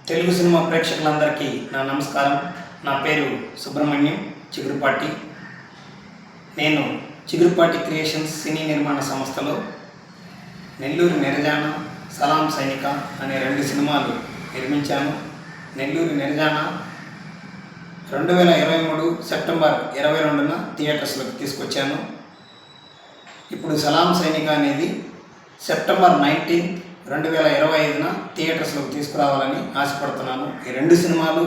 Telugu cinema ప్రేక్షకులందరికీ నా నమస్కారం. నా పేరు సుబ్రహ్మణ్యం చిగురుపాటి. నేను చిగురుపాటి క్రియేషన్స్ సినీ నిర్మాణ సంస్థలో నెల్లూరు నిరజాన, సలాం సైనిక అనే 2 సినిమాలు నిర్మించాను. నెల్లూరు నిరజాన 2023 సెప్టెంబర్ 22న థియేటర్స్లోకి తీసుకొచ్చాను. ఇప్పుడు సలాం సైనిక అనేది సెప్టెంబర్ 19, 2025న థియేటర్స్లోకి తీసుకురావాలని ఆశపడుతున్నాను. ఈ 2 సినిమాలు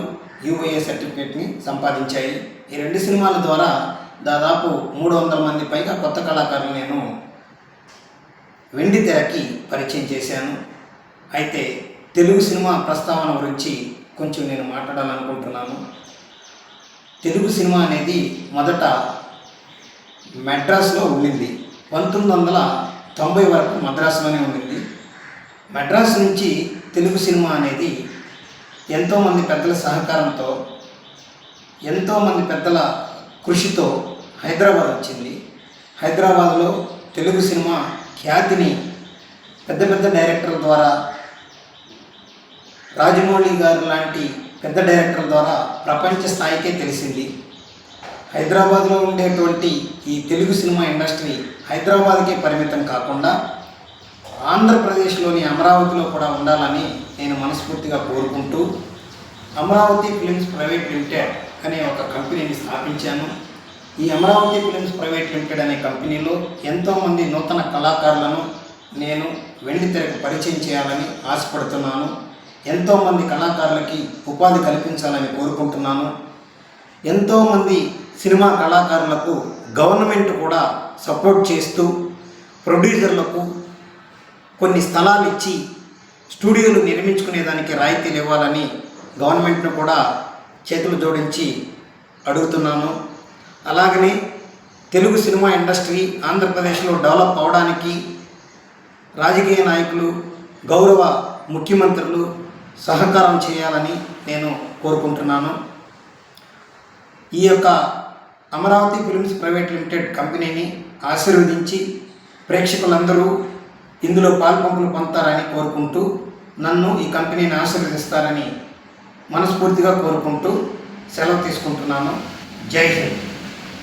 UIA సర్టిఫికేట్ని సంపాదించాయి. ఈ 2 సినిమాల ద్వారా దాదాపు 300 మంది పైగా కొత్త కళాకారులు నేను వెండి తెరకి పరిచయం చేశాను. అయితే తెలుగు సినిమా ప్రస్తావన గురించి కొంచెం నేను మాట్లాడాలనుకుంటున్నాను. తెలుగు సినిమా అనేది మొదట మెడ్రాస్లో ఉండింది. 1990 వరకు మద్రాసులోనే ఉండింది. మెడ్రాస్ నుంచి తెలుగు సినిమా అనేది ఎంతోమంది పెద్దల సహకారంతో, ఎంతోమంది పెద్దల కృషితో హైదరాబాద్ వచ్చింది. హైదరాబాద్లో తెలుగు సినిమా ఖ్యాతిని పెద్ద పెద్ద డైరెక్టర్ల ద్వారా, రాజమౌళి గారు లాంటి పెద్ద డైరెక్టర్ల ద్వారా ప్రపంచ స్థాయికే తెలిసింది. హైదరాబాద్లో ఉండేటువంటి ఈ తెలుగు సినిమా ఇండస్ట్రీ హైదరాబాద్కే పరిమితం కాకుండా ఆంధ్రప్రదేశ్లోని అమరావతిలో కూడా ఉండాలని నేను మనస్ఫూర్తిగా కోరుకుంటూ అమరావతి ఫిలిమ్స్ ప్రైవేట్ లిమిటెడ్ అనే ఒక కంపెనీని స్థాపించాను. ఈ అమరావతి ఫిలిమ్స్ ప్రైవేట్ లిమిటెడ్ అనే కంపెనీలో ఎంతోమంది నూతన కళాకారులను నేను వెండి తెరకు పరిచయం చేయాలని ఆశపడుతున్నాను. ఎంతోమంది కళాకారులకి ఉపాధి కల్పించాలని కోరుకుంటున్నాను. ఎంతోమంది సినిమా కళాకారులకు గవర్నమెంట్ కూడా సపోర్ట్ చేస్తూ ప్రొడ్యూసర్లకు కొన్ని స్థలాలు ఇచ్చి స్టూడియోలు నిర్మించుకునేదానికి రాయితీలు ఇవ్వాలని గవర్నమెంట్ను కూడా చేతులు జోడించి అడుగుతున్నాను. అలాగనే తెలుగు సినిమా ఇండస్ట్రీ ఆంధ్రప్రదేశ్లో డెవలప్ అవడానికి రాజకీయ నాయకులు, గౌరవ ముఖ్యమంత్రులు సహకారం చేయాలని నేను కోరుకుంటున్నాను. ఈ యొక్క అమరావతి ఫిలిమ్స్ ప్రైవేట్ లిమిటెడ్ కంపెనీని ఆశీర్వదించి ప్రేక్షకులందరూ ఇందులో పాల్పంపులు పొందుతారని కోరుకుంటూ, నన్ను ఈ కంపెనీని ఆశీర్వదిస్తారని మనస్ఫూర్తిగా కోరుకుంటూ సెలవు తీసుకుంటున్నాను. జై హింద్.